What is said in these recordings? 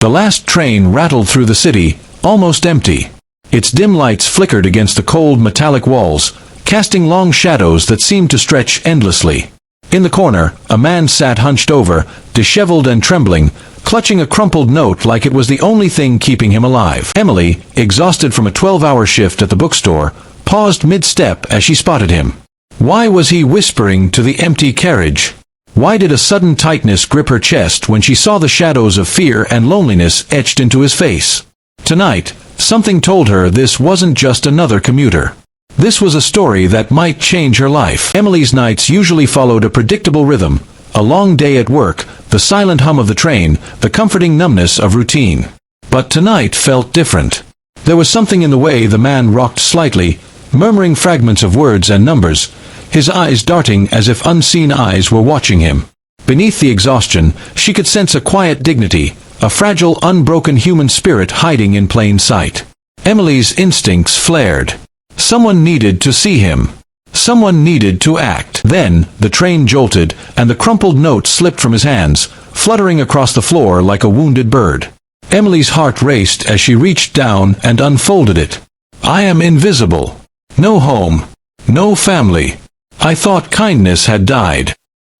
The last train rattled through the city, almost empty. Its dim lights flickered against the cold metallic walls, casting long shadows that seemed to stretch endlessly. In the corner, a man sat hunched over, disheveled and trembling, clutching a crumpled note like it was the only thing keeping him alive. Emily, exhausted from a 12-hour shift at the bookstore, paused mid-step as she spotted him. Why was he whispering to the empty carriage? Why did a sudden tightness grip her chest when she saw the shadows of fear and loneliness etched into his face? Tonight, something told her this wasn't just another commuter. This was a story that might change her life. Emily's nights usually followed a predictable rhythm: a long day at work, the silent hum of the train, the comforting numbness of routine. But tonight felt different. There was something in the way the man rocked slightly, murmuring fragments of words and numbers, his eyes darting as if unseen eyes were watching him. Beneath the exhaustion, she could sense a quiet dignity, a fragile, unbroken human spirit hiding in plain sight. Emily's instincts flared. Someone needed to see him. Someone needed to act. Then, the train jolted, and the crumpled note slipped from his hands, fluttering across the floor like a wounded bird. Emily's heart raced as she reached down and unfolded it. I am invisible. No home. No family. I thought kindness had died.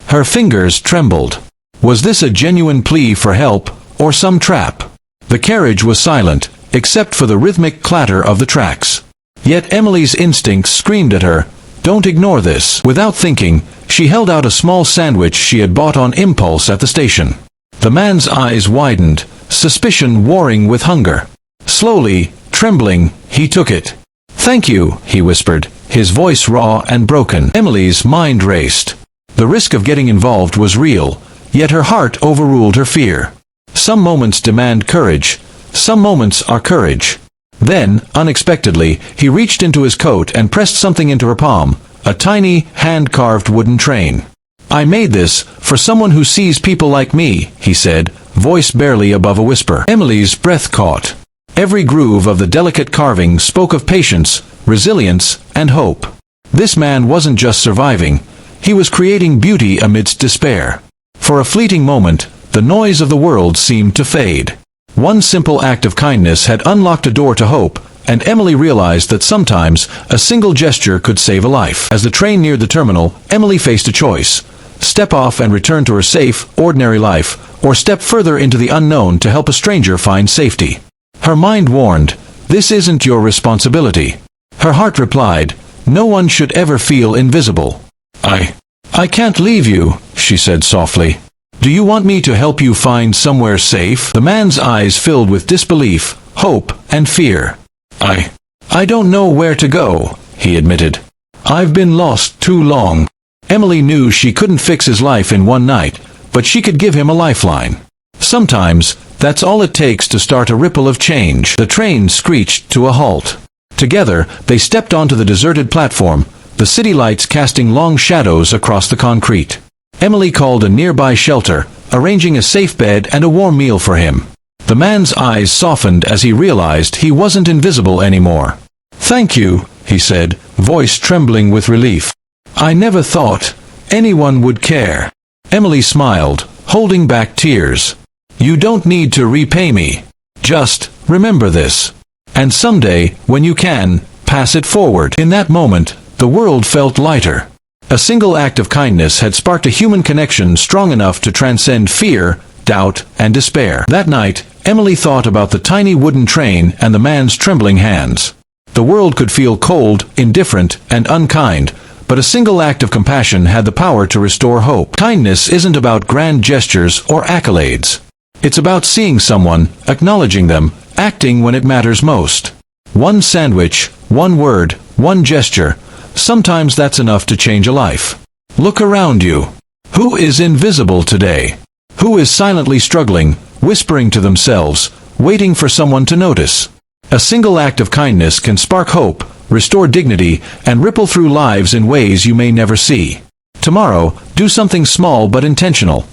Her fingers trembled. Was this a genuine plea for help, or some trap? The carriage was silent, except for the rhythmic clatter of the tracks. Yet Emily's instincts screamed at her, "Don't ignore this." Without thinking, she held out a small sandwich she had bought on impulse at the station. The man's eyes widened, suspicion warring with hunger. Slowly, trembling, he took it. "Thank you," he whispered, his voice raw and broken. Emily's mind raced. The risk of getting involved was real, yet her heart overruled her fear. Some moments demand courage. Some moments are courage. Then, unexpectedly, he reached into his coat and pressed something into her palm, a tiny, hand-carved wooden train. "I made this for someone who sees people like me," he said, voice barely above a whisper. Emily's breath caught. Every groove of the delicate carving spoke of patience, resilience, and hope. This man wasn't just surviving. He was creating beauty amidst despair. For a fleeting moment, the noise of the world seemed to fade. One simple act of kindness had unlocked a door to hope, and Emily realized that sometimes a single gesture could save a life. As the train neared the terminal, Emily faced a choice: step off and return to her safe, ordinary life, or step further into the unknown to help a stranger find safety. Her mind warned, "This isn't your responsibility." Her heart replied, "No one should ever feel invisible." I can't leave you," she said softly. "Do you want me to help you find somewhere safe?" The man's eyes filled with disbelief, hope, and fear. I don't know where to go," he admitted. "I've been lost too long." Emily knew she couldn't fix his life in one night, but she could give him a lifeline. Sometimes, that's all it takes to start a ripple of change. The train screeched to a halt. Together, they stepped onto the deserted platform, the city lights casting long shadows across the concrete. Emily called a nearby shelter, arranging a safe bed and a warm meal for him. The man's eyes softened as he realized he wasn't invisible anymore. "Thank you," he said, voice trembling with relief. "I never thought anyone would care." Emily smiled, holding back tears. "You don't need to repay me. Just remember this. And someday, when you can, pass it forward." In that moment, the world felt lighter. A single act of kindness had sparked a human connection strong enough to transcend fear, doubt, and despair. That night, Emily thought about the tiny wooden train and the man's trembling hands. The world could feel cold, indifferent, and unkind, but a single act of compassion had the power to restore hope. Kindness isn't about grand gestures or accolades. It's about seeing someone, acknowledging them, acting when it matters most. One sandwich, one word, one gesture, sometimes that's enough to change a life. Look around you. Who is invisible today? Who is silently struggling, whispering to themselves, waiting for someone to notice? A single act of kindness can spark hope, restore dignity, and ripple through lives in ways you may never see. Tomorrow, do something small but intentional.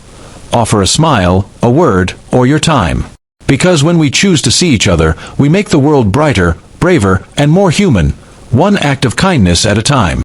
Offer a smile, a word, or your time. Because when we choose to see each other, we make the world brighter, braver, and more human, one act of kindness at a time.